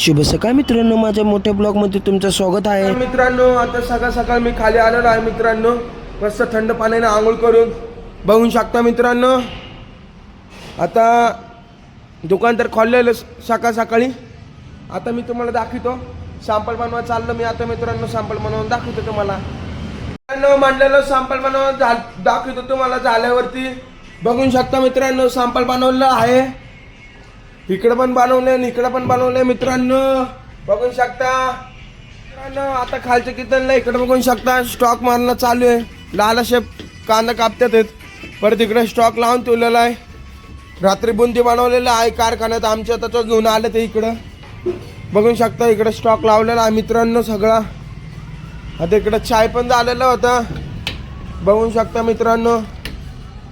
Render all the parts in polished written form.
शुभ सकाळ मित्रांनो, माझ्या मोठ्या ब्लॉगमध्ये तुमचं स्वागत आहे. मित्रांनो, आता सकाळ सकाळ मी खाली आलेलो आहे मित्रांनो. मस्त थंड पाण्याने आंघोळ करून बघू शकता मित्रांनो. आता दुकान तर खोललेलं सकाळ सकाळी. आता मी तुम्हाला दाखवतो सॅम्पल बनवा चाललं मी आता मित्रांनो. सॅम्पल बनवून दाखवतो तुम्हाला मित्रांनो. मांडलेलं सॅम्पल बनवून दाखवतो तुम्हाला. झाल्यावरती बघू शकता मित्रांनो, सॅम्पल बनवलं आहे. इकडे पण बनवले आणि इकडे पण बनवले मित्रांनो, बघू शकता मित्रांनो. आता खालच्या किचनला इकडे बघू शकता स्टॉक मारणं चालू आहे. लाल असे कांदा कापतात आहेत. परत इकडे स्टॉक लावून ठेवलेला आहे. रात्री बुंदी बनवलेलं आहे कारखान्यात आमच्या, तर तो घेऊन आले ते इकडं बघू शकता. इकडे स्टॉक लावलेला आहे मित्रांनो सगळा. आता इकडे चाय पण झालेलं होतं बघू शकता मित्रांनो.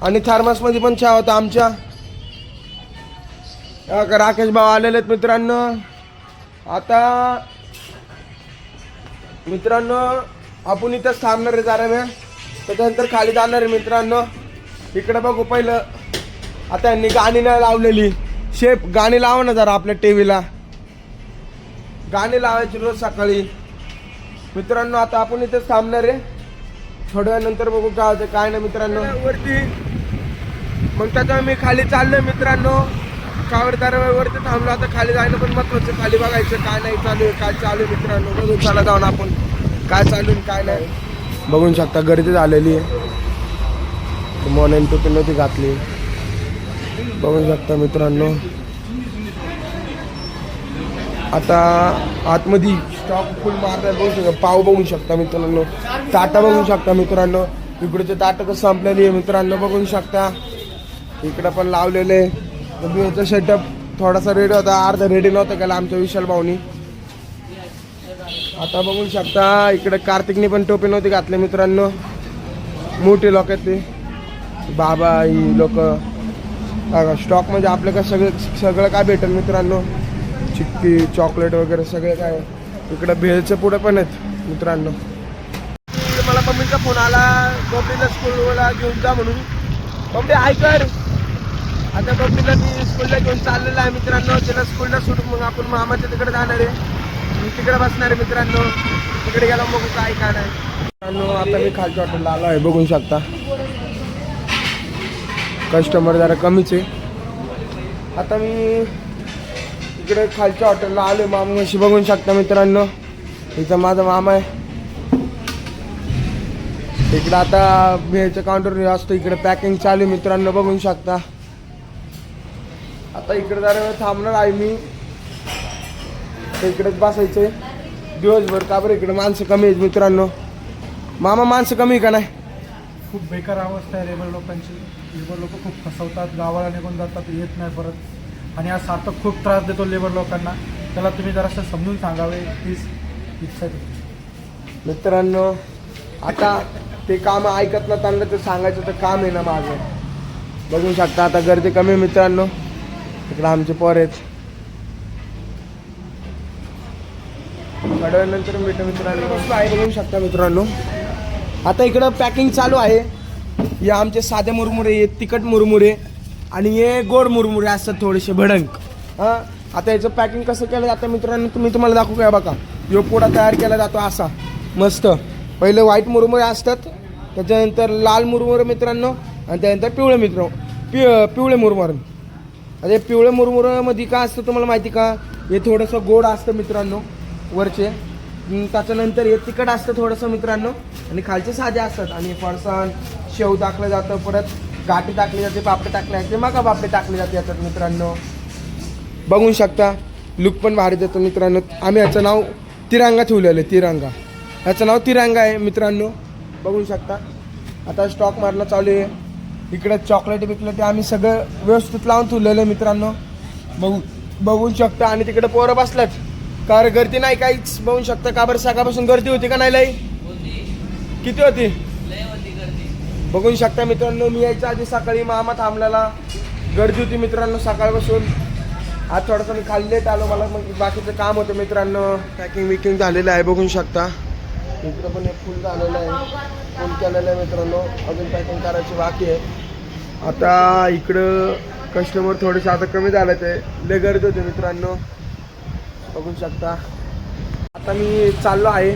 आणि थर्मसमध्ये पण चहा होता आमच्या. राकेश भाऊ आलेले आहेत मित्रांनो. आता मित्रांनो आपण इथंच थांबणार आहे जरा वेळ, त्याच्यानंतर खाली जाणार आहे मित्रांनो. इकडे बघू पहिलं. आता यांनी गाणी नाही लावलेली. शेफ गाणी लावा ना जरा आपल्या टीव्हीला. गाणी लावायची रोज सकाळी मित्रांनो. आता आपण इथंच थांबणार आहे. थोड्या वेळानंतर बघू काय होतं काय नाही मित्रांनो वरती. मग त्याच्या मी खाली चाललोय मित्रांनो. वरती थांबलो. आता खाली जायला पण महत्वाचं. खाली बघायचं काय नाही चालू आहे, काय चालू आहे मित्रांनो. बघून चला जाऊन आपण काय चालू आहे काय नाही. बघू शकता गर्दी झालेली आहे. मॉर्निंग टोपी नव्हती घातली बघू शकता मित्रांनो. आता आतमध्ये स्टॉक फुल मारलाय बघू शकता. पाव बघू शकता मित्रांनो. ताटा बघू शकता मित्रांनो. इकडचे ताटं कसं संपलेली आहे मित्रांनो बघू शकता. इकडं पण लावलेले. याचा सेटअप थोडासा रेडी होता, अर्धा रेडी नव्हता केला आमच्या विशाल भाऊनी. आता बघू शकता इकडे कार्तिकने पण टोपी नव्हती घातली मित्रांनो. मोठे लोक आहेत ते बाबा ही लोक. स्टॉक म्हणजे आपल्या काय सगळं काय भेटेल मित्रांनो. चिक्की चॉकलेट वगैरे सगळे काय. इकडे भेळचं पुढे पण आहेत मित्रांनो. मला मम्मीचा फोन आला बबलीला स्कूलला घेऊन जा म्हणून. बबली ऐकर. आता बबलीला मी स्कूलला घेऊन चाललेला आहे मित्रांनो. त्याला स्कूलला सुटून मग आपण मामाच्या तिकडे जाणार आहे. मी तिकडे बसणार आहे मित्रांनो. तिकडे गेला बघू काय काय नाही मित्रांनो. आता मी खालच्या हॉटेलला आलो आहे बघू शकता. कस्टमर जरा कमीच आहे. आता मी इकडे खालच्या हॉटेलला आलो. मामाशी बघू शकता मित्रांनो. इथं माझा मामा आहे. इकडं आता भेळच्या काउंटर असतो. इकडे पॅकिंग चालू आहे मित्रांनो बघू शकता. आता इकडे जरा वेळ थांबणार आहे मी. तर इकडेच बसायचंय दिवसभर. का बरं इकडे माणसं कमी आहेत मित्रांनो. मामा माणसं कमी का नाही? खूप बेकार अवस्था आहे लेबर लोकांची. लेबर लोक खूप फसवतात, गावाला निघून जातात, येत नाही परत. आणि आज सार्थक खूप त्रास देतो लेबर लोकांना. त्याला तुम्ही जरासं समजून सांगावे प्लीज. इच्छा मित्रांनो आता ते काम ऐकत ना, त्यांना ते सांगायचं तर काम आहे ना माझं. बघू शकता आता गर्दी कमी आहे मित्रांनो. इकडे आमचे पोर आहेत. थोड्या नंतर भेटू मित्रांनो. बघू शकता मित्रांनो. आता इकडं पॅकिंग चालू आहे. हे आमचे साधे मुरमुरे, हे तिखट मुरमुरे आणि हे गोड मुरमुरे असतात थोडेसे भडंग. हां आता याचं पॅकिंग कसं केलं जातं मित्रांनो मी तुम्हाला दाखवू काय बघा. यो पोळा तयार केला जातो असा मस्त. पहिले व्हाईट मुरमुरे असतात, त्याच्यानंतर लाल मुरमुरे मित्रांनो, आणि त्यानंतर पिवळे मुरमुरे. आता पिवळे मुरमुऱ्यामध्ये काय असतं तुम्हाला माहिती का? हे थोडंसं गोड असतं मित्रांनो वरचे. त्याच्यानंतर हे तिखट असतं थोडंसं मित्रांनो, आणि खालचे साधे असतात. आणि फरसाण शेव टाकलं जातं, परत गाठी टाकली जाते, पापडे टाकले जाते, मका पापडे टाकले जाते याच्यात मित्रांनो बघू शकता. लुक पण भारी देतो मित्रांनो. आम्ही याचं नाव तिरंगा ठेवलेलं आहे. तिरंगा याचं नाव तिरंगा आहे मित्रांनो बघू शकता. आता स्टॉक मारणं चालू आहे. इकडे चॉकलेट बिकलेट आम्ही सगळं व्यवस्थित लावून ठेवलेलं आहे मित्रांनो बघू शकता. आणि तिकडे पोरं बसल्यात. कार गर्दी नाही काहीच बघू शकता. का बरं सकाळपासून गर्दी होती का नाही? लई किती होती बघू शकता मित्रांनो. मी यायच्या आधी सकाळी मामा थांबलेला गर्दी होती मित्रांनो सकाळपासून. आज थोडंसं मी खाली लेट आलो. मला मग बाकीचं काम होतं मित्रांनो. पॅकिंग विकिंग झालेलं आहे बघू शकता. इकडं पण एक फुल झालेलं आहे, फुल केलेलं आहे मित्रांनो. अजून पॅकिंग करायची बाकी आहे. आता इकडं कस्टमर थोडेसे आता कमी झाले. ते लय गर्दी होते मित्रांनो. बघू शकता. आता मी चाललो आहे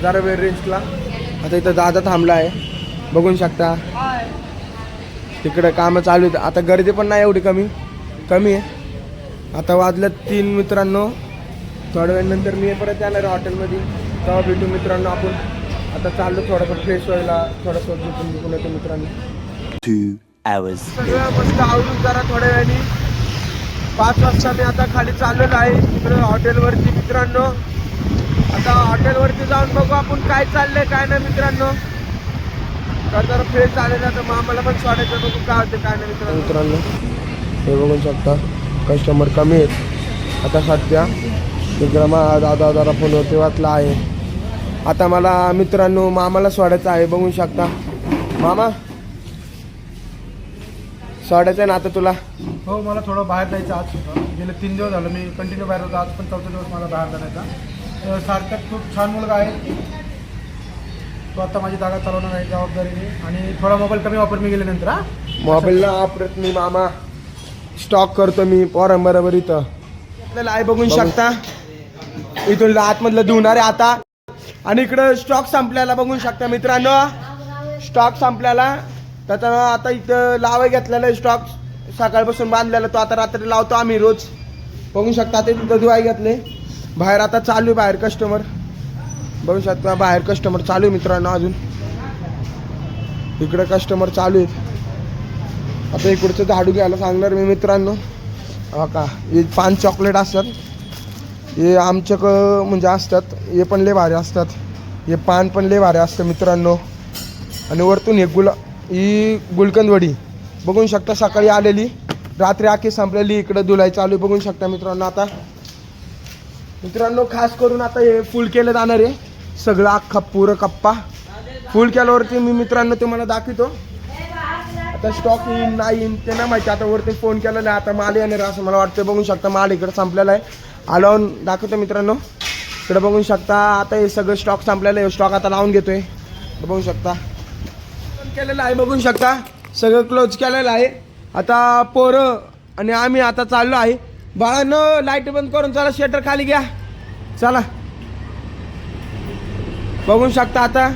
जरा वेळ रेस्टला. आता इथं दादा थांबला आहे बघू शकता. तिकडे कामं चालू आहेत. आता गर्दी पण नाही एवढी कमी आहे. आता वाजलं 3 मित्रांनो. थोड्या वेळानंतर मी परत येणार हॉटेलमध्ये, तेव्हा भेटू मित्रांनो आपण. आता चाललो थोडंसं फ्रेश व्हायला, थोडंसं झोपून येतो मित्रांनो. 2 hours. सगळं मस्त आवडून जरा थोड्या वेळाने 5 वाजता मी आता खाली चाललेलो आहे इकडे हॉटेलवरती मित्रांनो. आता हॉटेलवरती जाऊन बघू आपण काय चाललंय काय नाही मित्रांनो. तर जरा फ्रेश झालेलं तर मामाला पण सोडायचं, बघू काय होते काय नाही मित्रांनो. हे बघू शकता कस्टमर कमी आहेत आता सध्या. तिकडं दादा जरा फोनवरती वाचला आहे. आता मला मित्रांनो मामाला सोडायचं आहे बघू शकता. मामा सोडायचं आहे ना आता तुला? हो, मला थोडं बाहेर जायचं आज होतं. गेले 3 दिवस झालं मी कंटिन्यू बाहेर होतो. आज पण 4था दिवस मला बाहेर जाण्याचा. सार्थक खूप छान मुलगा आहे. तो आता माझी जागा चालवणार आहे जबाबदारीने. आणि थोडा मोबाईल कमी वापर मी गेल्यानंतर. मोबाईलला वापरत मी मामा, स्टॉक करतो मी पोरांबरोबर. इथं आपल्याला आहे बघू शकता. इथून आतमधलं धुणार आहे आता. आणि इकडं स्टॉक संपल्याला बघू शकता मित्रांनो. स्टॉक संपल्याला त्याचा आता इथं लावाय घेतलेला आहे स्टॉक. सकाळपासून बांधलेला तो आता रात्री लावतो आम्ही रोज बघू शकता. ते तिथं धुवाय घेतले. बाहेर आता चालू आहे बाहेर कस्टमर बघू शकता. बाहेर कस्टमर चालू आहे मित्रांनो. अजून इकडे कस्टमर चालू आहेत. आता इकडचं झाडू घ्यायला सांगणार मी मित्रांनो. हा का हे पान चॉकलेट असतात. हे आमच्याक म्हणजे असतात. हे पण लय भारी असतात. हे पान पण लय भारी असतं मित्रांनो. आणि वरतून ही गुलकंदवडी बघू शकता. सकाळी आलेली, रात्री आखी संपलेली. इकडं धुलाई चालू बघू शकता मित्रांनो. आता मित्रांनो खास करून आता हे फुल केलं जाणार आहे सगळं अख्खा पुरं कप्पा. फुल केल्यावरती मी मित्रांनो तुम्हाला दाखवतो. आता स्टॉक येईन नाही येईन ते नाही माहिती. आता वरती फोन केलेला आहे. आता माल येणार आहे असं मला वाटतं. बघू शकता माल इकडं संपलेला आहे. लावून दाखवतो मित्रांनो. इकडं बघू शकता. आता हे सगळं स्टॉक संपलेलं आहे. स्टॉक आता लावून घेतोय बघू शकता. केलेलं आहे बघू शकता. सगळं क्लोज केलेलं आहे. आता पोरं आणि आम्ही आता चाललो आहे. बाळांनो लाईट बंद करून चला, शटर खाली घ्या चला. बघू शकता आता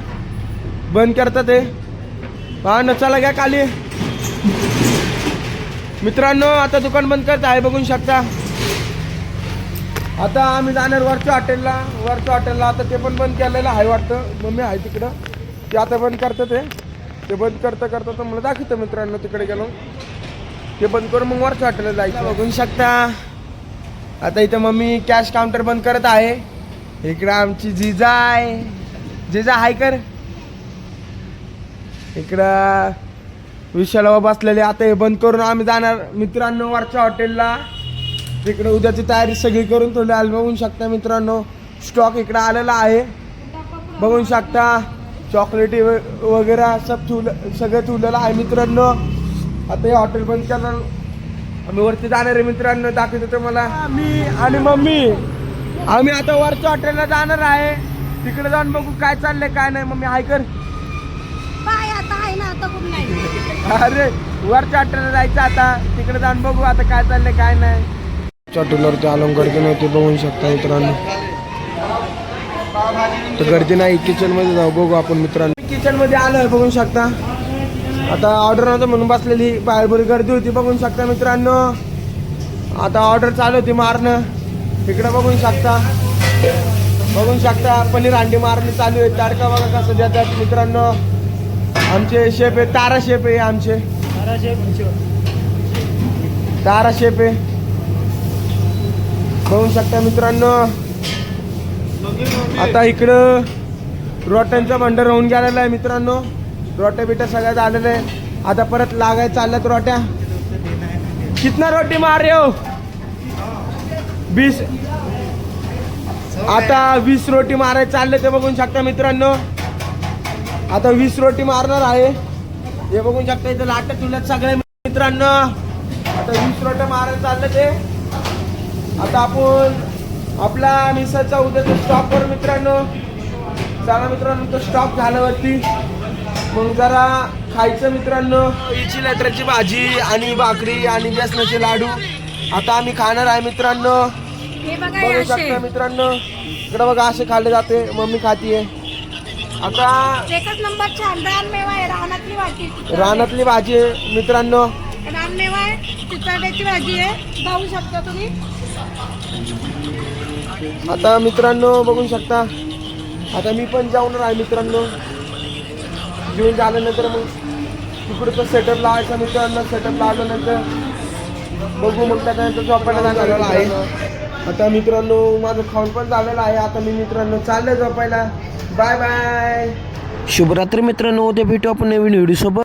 बंद करतात ते. बाळांनो चला घ्या खाली मित्रांनो. आता दुकान बंद करत आहे बघू शकता. आता आम्ही जाणार वरच्या हॉटेलला. आता ते पण बंद केलेलं आहे वाटतं. मम्मी आहे तिकडं. ते आता बंद करतं. ते बंद करता तर मला दाखवतं मित्रांनो. तिकडे गेलो ते बंद करून मग वरच्या हॉटेलला जायचं बघू शकता. आता इथं मम्मी कॅश काउंटर बंद करत आहे. इकडं आमची जिजा आहे. जिजा हाय कर. इकडं विशाल बसलेले. आता हे बंद करून आम्ही जाणार मित्रांनो वरच्या हॉटेलला. तिकडे उद्याची तयारी सगळी करून ठेवली आहे बघू शकता मित्रांनो. स्टॉक इकडं आलेला आहे बघू शकता. चॉकलेटी वगैरे सगळं ठेवलेलं आहे मित्रांनो. आता हे हॉटेल बंद करणार. आम्ही वरती जाणार आहे मित्रांनो. दाखवतो तुम्हाला. मी आणि मम्मी आम्ही आता वरच्या हॉटेलला जाणार आहे. तिकडे जाऊन बघू काय चाललंय काय नाही. मम्मी हाय कर. अरे वरच्या हॉटेलला जायचं आता. तिकडे जाऊन बघू आता काय चाललंय काय नाही. हॉटेलवरती आलो गर्दी नव्हती बघू शकता मित्रांनो. तर गर्दी नाही. किचन मध्ये जाऊ बघू आपण मित्रांनो. किचन मध्ये आलोय बघू शकता. आता ऑर्डर नव्हतं म्हणून बसलेली. बाहेर बरी गर्दी होती बघू शकता मित्रांनो. आता ऑर्डर चालू होती मारणं. इकडे बघू शकता पनीर अंडी मारणी चालू आहे. तारका बघा कसं देतात मित्रांनो. आमचे शेफ आहे तारा शेफ आहे. आमचे तारा शेफ आहे बघू शकता मित्रांनो. आता इकडं रोट्यांचा भंडार होऊन गेलेला आहे मित्रांनो. रोट्या बिट्या सगळ्या झालेल्या आहे. आता परत लागायला चालल्यात रोट्या. कितना रोटी मार रहे हो? 20. आता 20 रोटी मारायला चालले ते बघू शकता मित्रांनो. आता 20 रोटी मारणार आहे. हे बघू शकता इथं लाट तुलत सगळे मित्रांनो. आता 20 रोट्या मारायला चालले ते. आता आपण आपला मिसळचा उद्याचा स्टॉक वर मित्रांनो. चला मित्रांनो तो स्टॉक झाल्यावरती मग जरा खायचं मित्रांनो. हिची लेटरची भाजी आणि भाकरी आणि बेसनाचे लाडू आता आम्ही खाणार आहे मित्रांनो. हे बघा हे बघू असे शकता मित्रांनो, इकडे बघा असे खाल्ले जाते, मम्मी खातीये. आता एकच नंबर छान रानमेवा आहे, रानातली भाजी. रानातली भाजी आहे मित्रांनो. रानमेवा आहे, चितरड्याची भाजी आहे, पाहू शकता तुम्ही. आता मित्रांनो बघू शकता, आता मी पण जाऊन आहे मित्रांनो. जेवून झाल्यानंतर मग तिकडचं सेटअप लावायचं मित्रांनो. सेटअप लावल्यानंतर बघू मग त्याच्यानंतर झोपायला झालेला आहे. आता मित्रांनो माझं खाऊन पण झालेलं आहे. आता मी मित्रांनो चाललंय झोपायला. Bye bye. शुभरात्री मित्रांनो, उद्या भेटू आपण नवीन व्हिडिओ सोबत.